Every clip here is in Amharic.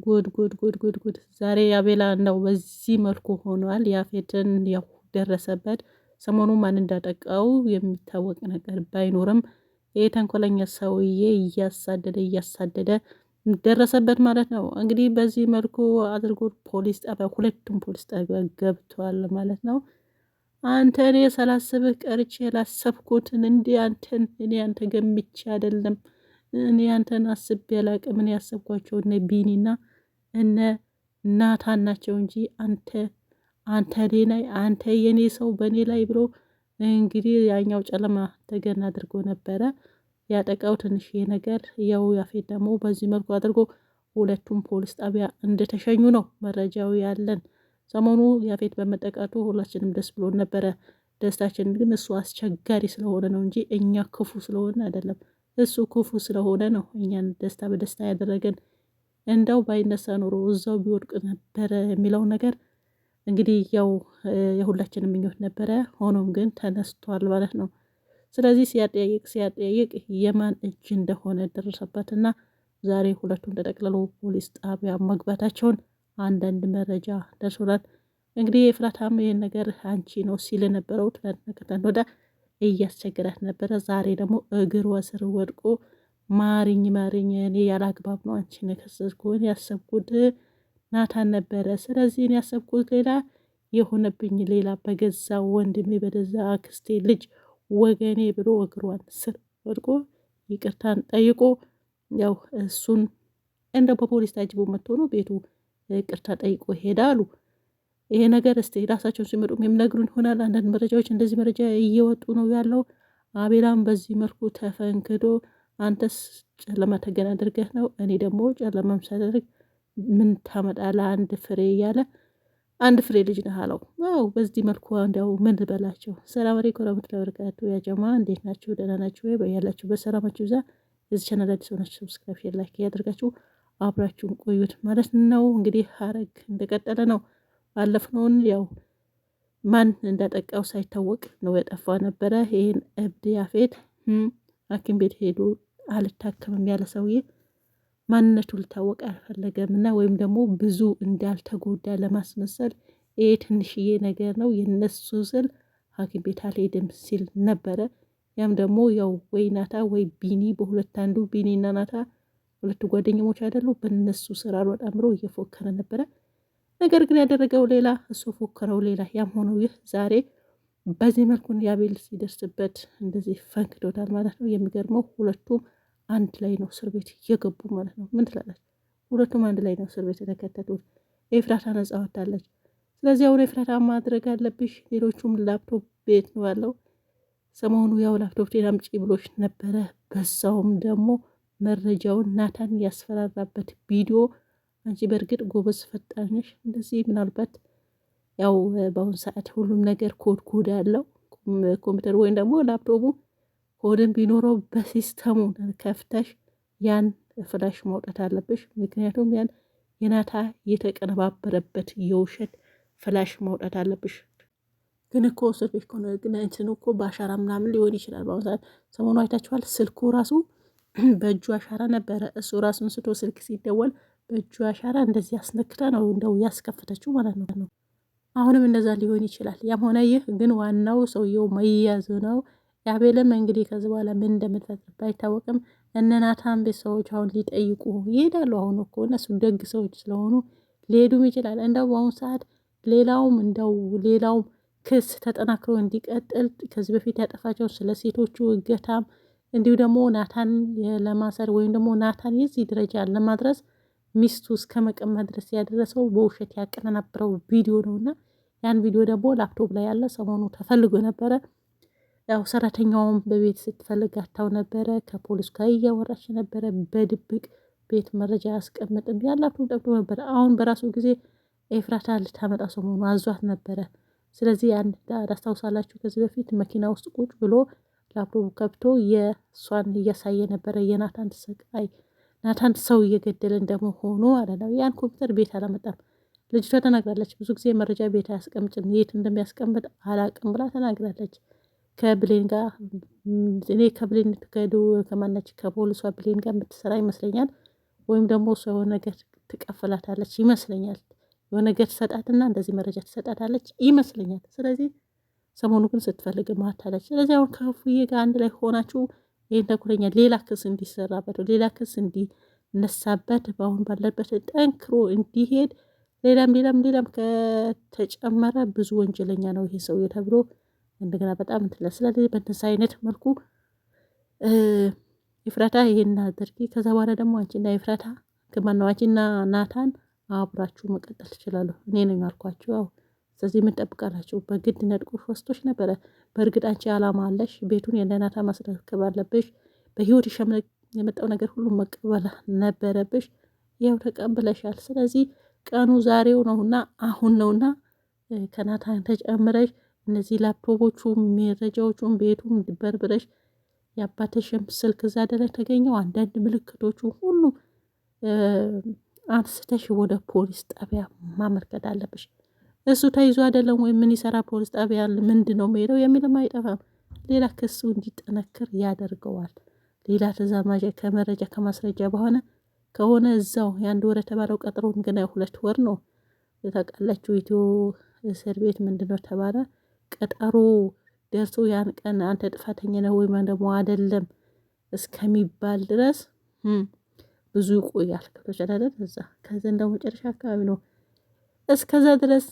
ጉድ ዛሬ አቤላ ነው በዚህ መልኩ ሆኗል። ያፌትን ያው ደረሰበት። ሰሞኑ ማን እንዳጠቃው የሚታወቅ ነገር ባይኖርም ይሄ ተንኮለኛ ሰውዬ እያሳደደ ደረሰበት ማለት ነው። እንግዲህ በዚህ መልኩ አድርጎ ፖሊስ ጣቢያ፣ ሁለቱም ፖሊስ ጣቢያ ገብቷል ማለት ነው። አንተ እኔ ሳላስብህ ቀርቼ ያላሰብኩትን እንዲህ አንተን እኔ አንተ ገምቼ አይደለም እኔ አንተን አስቤ አላቅም። እኔ ያሰብኳቸው እነ ቢኒና እነ ናታን ናቸው እንጂ አንተ ላይ አንተ የኔ ሰው በእኔ ላይ ብሎ እንግዲህ ያኛው ጨለማ ተገን አድርጎ ነበረ ያጠቃው። ትንሽ ነገር ያው ያፌት ደግሞ በዚህ መልኩ አድርጎ ሁለቱም ፖሊስ ጣቢያ እንደተሸኙ ነው መረጃው ያለን። ሰሞኑ ያፌት በመጠቃቱ ሁላችንም ደስ ብሎን ነበረ። ደስታችን ግን እሱ አስቸጋሪ ስለሆነ ነው እንጂ እኛ ክፉ ስለሆነ አይደለም። እሱ ክፉ ስለሆነ ነው እኛን ደስታ በደስታ ያደረገን። እንደው ባይነሳ ኖሮ እዛው ቢወድቅ ነበረ የሚለው ነገር እንግዲህ ያው የሁላችንም ምኞት ነበረ። ሆኖም ግን ተነስቷል ማለት ነው። ስለዚህ ሲያጠያይቅ የማን እጅ እንደሆነ ደረሰበትና ዛሬ ሁለቱም ተጠቅልሎ ፖሊስ ጣቢያ መግባታቸውን አንዳንድ መረጃ ደርሶናል። እንግዲህ የፍራታም ይሄን ነገር አንቺ ነው ሲል ነበረው ትናንትና ወደ እያስቸገራት ነበረ። ዛሬ ደግሞ እግር ወስር ወድቆ ማሪኝ እኔ ያላግባብ ነው አንቺን የከሰስኩት፣ ያሰብኩት ናታን ነበረ። ስለዚህ እኔ ያሰብኩት ሌላ የሆነብኝ ሌላ፣ በገዛ ወንድሜ በገዛ አክስቴ ልጅ ወገኔ ብሎ እግሯን ስር ወድቆ ይቅርታን ጠይቆ ያው እሱን እንደ በፖሊስ ታጅቦ መጥቶ ነው ቤቱ ይቅርታ ጠይቆ ሄዳሉ። ይሄ ነገር እስቲ ራሳቸውን ሲመጡም የሚነግሩን ይሆናል። አንዳንድ መረጃዎች እንደዚህ መረጃ እየወጡ ነው ያለው። አቤላም በዚህ መልኩ ተፈንክዶ አንተስ ጨለማ ተገን አድርገህ ነው፣ እኔ ደግሞ ጨለማም ሳደርግ ምን ታመጣለህ አንድ ፍሬ እያለ አንድ ፍሬ ልጅ ነህ አለው። አዎ በዚህ መልኩ እንዲያው ምን ልበላቸው። ሰላም አለይኩም ወራህመቱላሂ ወበረካቱ። ያ ጀማ እንዴት ናችሁ? ደህና ናችሁ ወይ? በያላችሁ በሰላማችሁ ይብዛ። የዚህ ቻናል አዲስ ሆናችሁ ሰብስክራይብ፣ ላይክ ያደርጋችሁ አብራችሁን ቆዩት ማለት ነው። እንግዲህ ሀረግ እንደቀጠለ ነው። ባለፍነውን ያው ማን እንዳጠቃው ሳይታወቅ ነው የጠፋ ነበረ። ይሄን እብድ ያፌት ሐኪም ቤት ሄዶ አልታከምም ያለ ሰውዬ ማንነቱ ልታወቅ አልፈለገም እና ወይም ደግሞ ብዙ እንዳልተጎዳ ለማስመሰል ይሄ ትንሽዬ ነገር ነው የነሱ ስል ሐኪም ቤት አልሄድም ሲል ነበረ። ያም ደግሞ ያው ወይ ናታ ወይ ቢኒ፣ በሁለት አንዱ ቢኒና ናታ ሁለቱ ጓደኛሞች አይደሉ? በነሱ ስራ አልወጣም ብሎ እየፎከረ ነበረ። ነገር ግን ያደረገው ሌላ፣ እሱ ፎከረው ሌላ። ያም ሆነው ይህ ዛሬ በዚህ መልኩን ያቤል ሲደርስበት እንደዚህ ፈንክዶታል ማለት ነው። የሚገርመው ሁለቱም አንድ ላይ ነው እስር ቤት እየገቡ ማለት ነው። ምን ትላላችሁ? ሁለቱም አንድ ላይ ነው እስር ቤት የተከተቱት። ኤፍራታ ነጻ ወጣለች። ስለዚህ አሁን ኤፍራታ ማድረግ አለብሽ። ሌሎቹም ላፕቶፕ ቤት ነው ያለው። ሰሞኑ ያው ላፕቶፕ አምጪ ብሎች ነበረ። በዛውም ደግሞ መረጃውን ናታን ያስፈራራበት ቪዲዮ። አንቺ በእርግጥ ጎበዝ ፈጣንሽ እንደዚህ ምናልባት ያው በአሁኑ ሰዓት ሁሉም ነገር ኮድ ያለው ኮምፒውተር ወይም ደግሞ ላፕቶፑ ኮድን ቢኖረው በሲስተሙ ከፍተሽ ያን ፍላሽ ማውጣት አለብሽ። ምክንያቱም ያን የናታ የተቀነባበረበት የውሸት ፍላሽ ማውጣት አለብሽ። ግን እኮ እስር ቤት ከሆነ ግን እንትን እኮ በአሻራ ምናምን ሊሆን ይችላል። በአሁኑ ሰዓት ሰሞኑ አይታችኋል። ስልኩ ራሱ በእጁ አሻራ ነበረ። እሱ ራሱን ስቶ ስልክ ሲደወል በእጁ አሻራ እንደዚህ ያስነክታ ነው እንደው ያስከፈተችው ማለት ነው። አሁንም እንደዛ ሊሆን ይችላል። ያም ሆነ ይህ ግን ዋናው ሰውየው መያዙ ነው። የአቤልም እንግዲህ ከዚህ በኋላ ምን እንደምትፈጥር ባይታወቅም እነ ናታን ቤት ሰዎች አሁን ሊጠይቁ ይሄዳሉ። አሁን እኮ እነሱ ደግ ሰዎች ስለሆኑ ሊሄዱም ይችላል። እንደው በአሁኑ ሰዓት ሌላውም ክስ ተጠናክሮ እንዲቀጥል ከዚህ በፊት ያጠፋቸው ስለ ሴቶቹ እገታም እንዲሁ ደግሞ ናታን ለማሰር ወይም ደግሞ ናታን የዚህ ደረጃ ለማድረስ ሚስቱ እስከ መቀማት ድረስ ያደረሰው በውሸት ያቀነባበረው ቪዲዮ ነውና ያን ቪዲዮ ደግሞ ላፕቶፕ ላይ ያለ ሰሞኑ ተፈልጎ ነበረ። ያው ሰራተኛውም በቤት ስትፈልግ አታው ነበረ። ከፖሊስ ጋር እያወራች ነበረ። በድብቅ ቤት መረጃ ያስቀምጥም ያላችሁ ጠብቶ ነበረ። አሁን በራሱ ጊዜ ኤፍራታ ልታመጣ ሰሞኑ አዟት ነበረ። ስለዚህ ያን ታስታውሳላችሁ። ከዚህ በፊት መኪና ውስጥ ቁጭ ብሎ ላፕቶፕ ከብቶ የእሷን እያሳየ ነበረ። የናታን ስቃይ ናታን ሰው እየገደለ እንደመሆኑ ማለት ነው። ያን ኮምፒውተር ቤት አላመጣም። ልጅቷ ተናግራለች። ብዙ ጊዜ መረጃ ቤት አያስቀምጭም፣ የት እንደሚያስቀምጥ አላቅም ብላ ተናግራለች። ከብሌን ጋር እኔ ከብሌን ከማነች ከፖሊሷ ብሌን ጋር የምትሰራ ይመስለኛል። ወይም ደግሞ እሷ የሆነ ነገር ትቀፍላታለች ይመስለኛል። የሆነ ነገር ትሰጣትና እንደዚህ መረጃ ትሰጣታለች ይመስለኛል። ስለዚህ ሰሞኑ ግን ስትፈልግ ማታለች። ስለዚህ አሁን ከፉዬ ጋር አንድ ላይ ሆናችሁ ይህን ተንኮለኛ ሌላ ክስ እንዲሰራበት ሌላ ክስ እንዲነሳበት በአሁን ባለበት ጠንክሮ እንዲሄድ ሌላም ከተጨመረ ብዙ ወንጀለኛ ነው ይሄ ሰውዬ ተብሎ እንደገና በጣም እንትለ። ስለዚህ በእንደዚህ አይነት መልኩ ይፍራታ ይሄን አድርጊ። ከዛ በኋላ ደግሞ አንቺና ይፍራታ ከማነው አንቺና ናታን አብራችሁ መቀጠል ትችላለሁ። እኔ ነኝ ያልኳችሁ። አዎ ስለዚህ ምን ጠብቃላችሁ? በግድ ነጥቆሽ ወስዶሽ ነበረ። በእርግጥ አንቺ አላማ አለሽ። ቤቱን የናታ ማስረከብ አለብሽ። በህይወትሽ የመጣው ነገር ሁሉ መቀበል ነበረብሽ። ያው ተቀብለሻል። ስለዚህ ቀኑ ዛሬው ነውና አሁን ነውና ከናታን ተጨምረሽ እነዚህ ላፕቶፖቹ መረጃዎቹን ቤቱን በርብረሽ የአባትሽም ስልክ እዛ ደረግ ተገኘው አንዳንድ ምልክቶቹ ሁሉ አንስተሽ ወደ ፖሊስ ጣቢያ ማመልከት አለብሽ። እሱ ተይዞ አይደለም ወይ ምን ይሰራ ፖሊስ ጣቢያ ምንድን ነው የሚሄደው የሚልም አይጠፋም። ሌላ ክሱ እንዲጠነክር ያደርገዋል። ሌላ ተዛማጅ ከመረጃ ከማስረጃ በሆነ ከሆነ እዛው የአንድ ወር የተባለው ቀጥሮን ገና 2 ወር ነው። ታውቃላችሁ ኢትዮ እስር ቤት ምንድነው ተባለ ቀጠሮ ደርሶ ያን ቀን አንተ ጥፋተኛ ነህ ወይም ደግሞ አይደለም እስከሚባል ድረስ ብዙ ይቆያል። ከተቻለ እዛ ከዛ እንደው መጨረሻ አካባቢ ነው። እስከዛ ድረስ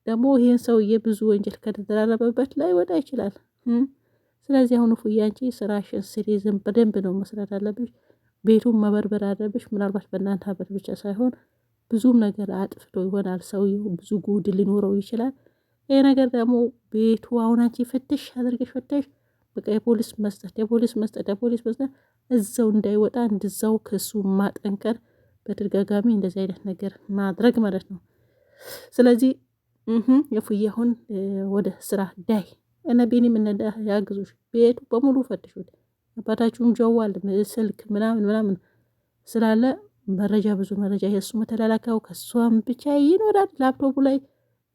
ደግሞ ይሄን ሰውዬ ብዙ ወንጀል ከተደራረበበት ላይ ወጣ ይችላል። ስለዚህ አሁን ፉዬ አንቺ ስራሽን ስሪ። በደንብ ነው መስራት አለብሽ። ቤቱን መበርበር አለብሽ። ምናልባት በእናንተ ሀበት ብቻ ሳይሆን ብዙም ነገር አጥፍቶ ይሆናል ሰውዬው። ብዙ ጉድ ሊኖረው ይችላል። ይሄ ነገር ደግሞ ቤቱ አሁን አንቺ ፍትሽ አድርገሽ ፈተሽ በቃ የፖሊስ መስጠት እዛው እንዳይወጣ እንደዛው ክሱ ማጠንከር በተደጋጋሚ እንደዚህ አይነት ነገር ማድረግ ማለት ነው። ስለዚህ የፉዬ አሁን ወደ ስራ ዳይ እነ ቢኒም እነዳ ያግዙሽ። ቤቱ በሙሉ ፈትሹት። አባታችሁም ጀዋል ስልክ ምናምን ስላለ መረጃ ብዙ መረጃ የእሱ መተላላካው ከሷም ብቻ ይኖራል ላፕቶፑ ላይ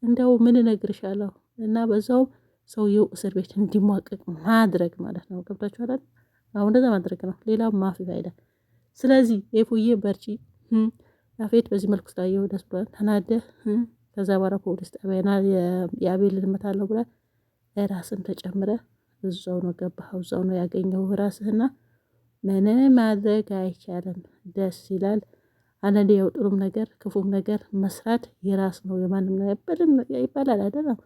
እንደው ምን እነግርሻለሁ። እና በዛው ሰውየው እስር ቤት እንዲሟቀቅ ማድረግ ማለት ነው። ገብታችኋል አይደል? አሁን እንደዛ ማድረግ ነው። ሌላው ማፊ ፋይዳ። ስለዚህ የፉዬ በርቺ። ያፌት በዚህ መልኩ ስላየው ደስ ብሏል። ተናደህ ከዛ በኋላ ፖሊስ ጣቢያና የአቤልን እመታለሁ ብለህ ራስን ተጨምረህ እዛው ነው ገባኸው፣ እዛው ነው ያገኘው ራስህና ምንም ማድረግ አይቻልም። ደስ ይላል። አንዳንዴ ያው ጥሩም ነገር ክፉም ነገር መስራት የራስ ነው የማንም ነው ይባላል አይደለም።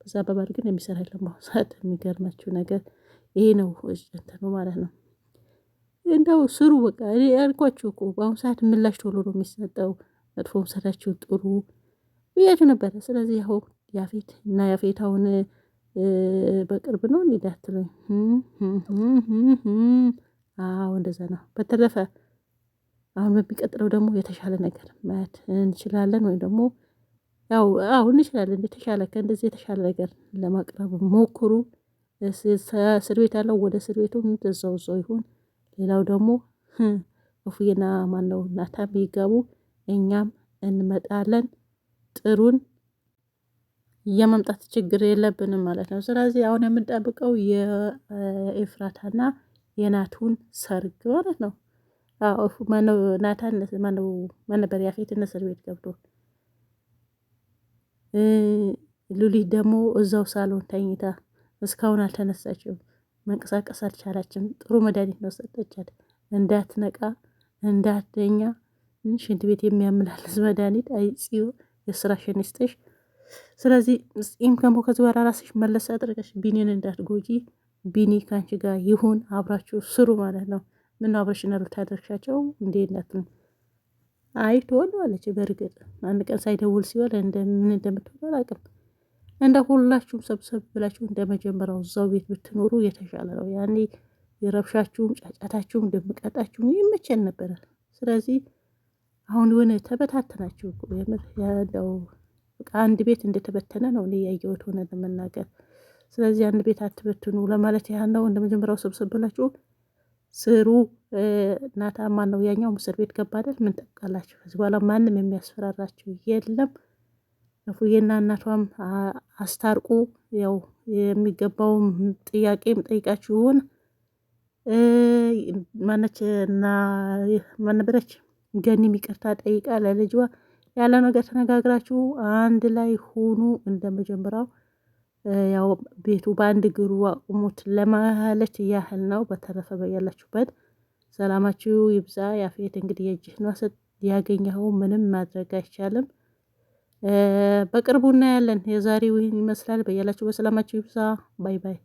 በዛ በባል ግን የሚሰራ የለም። በአሁኑ ሰዓት የሚገርማችሁ ነገር ይሄ ነው እንትኑ ማለት ነው። እንደው ስሩ በቃ እኔ ያልኳችሁ እኮ በአሁኑ ሰዓት ምላሽ ቶሎ ነው የሚሰጠው። መጥፎም ሰራችሁ ጥሩ ብያችሁ ነበረ። ስለዚህ ያው ያፌት እና ያፌታውን በቅርብ ነው እንዳትሉኝ። አዎ እንደዛ ነው። በተረፈ አሁን በሚቀጥለው ደግሞ የተሻለ ነገር ማየት እንችላለን፣ ወይ ደግሞ ያው እንችላለን። የተሻለ ከእንደዚህ የተሻለ ነገር ለማቅረብ ሞክሩ። እስር ቤት ያለው ወደ እስር ቤቱ እዛው ይሁን። ሌላው ደግሞ እፉዬና ማነው ናታን ቢገቡ እኛም እንመጣለን። ጥሩን የመምጣት ችግር የለብንም ማለት ነው። ስለዚህ አሁን የምንጠብቀው የኤፍራታና የናቱን ሰርግ ማለት ነው። ማነው ናታን ማነው ነበር ያፌትን እስር ቤት ገብቶ ሉሊት ደግሞ እዛው ሳሎን ተኝታ እስካሁን አልተነሳችም። መንቀሳቀስ አልቻላችም። ጥሩ መድኃኒት ነው ሰጠቻት እንዳትነቃ እንዳትተኛ። ሽንት ቤት የሚያመላልስ መድኃኒት አይጽዮ የስራሽን ይስጥሽ። ስለዚህ ጺም ደግሞ ከዚህ በኋላ ራስሽ መለስ አድርገሽ ቢኒን እንዳትጎጂ። ቢኒ ካንቺ ጋር ይሁን፣ አብራችሁ ስሩ ማለት ነው። ምን አብረሽና ልታደርሻቸው እንዴ? እናትን አይ ትወደዋለች። በእርግጥ አንድ ቀን ሳይደውል ሲወል እንደምን እንደምትወደው አላውቅም። እንደ ሁላችሁም ሰብሰብ ብላችሁ እንደመጀመሪያው እዛው ቤት ብትኖሩ የተሻለ ነው። ያኔ የረብሻችሁም ጫጫታችሁም ድምቀታችሁም ይመቸን ነበረ። ስለዚህ አሁን የሆነ ተበታተናችሁ የምር ያለው በቃ አንድ ቤት እንደተበተነ ነው እኔ ያየሁት ሆነ ለመናገር። ስለዚህ አንድ ቤት አትበትኑ ለማለት ያህል ነው። እንደመጀመሪያው ሰብሰብ ብላችሁ ስሩ። ናታን ማን ነው ያኛው እስር ቤት ገባ አይደል? ምን ጠብቃላችሁ? ከዚህ በኋላ ማንም የሚያስፈራራችሁ የለም። እፉዬና እናቷም አስታርቁ። ያው የሚገባውም ጥያቄ ጠይቃችሁን ማነች እና ማነበረች ገኒም ይቅርታ ጠይቃ ለልጇ ያለው ነገር ተነጋግራችሁ አንድ ላይ ሁኑ እንደ መጀመሪያው ያው ቤቱ በአንድ እግሩ አቁሙት ለማለት ያህል ነው። በተረፈ በያላችሁበት ሰላማችሁ ይብዛ። ያፌት እንግዲህ የእጅህን ዋሰጥ ያገኘኸው ምንም ማድረግ አይቻልም። በቅርቡ እናያለን። የዛሬው ይህን ይመስላል። በያላችሁ በሰላማችሁ ይብዛ። ባይ ባይ።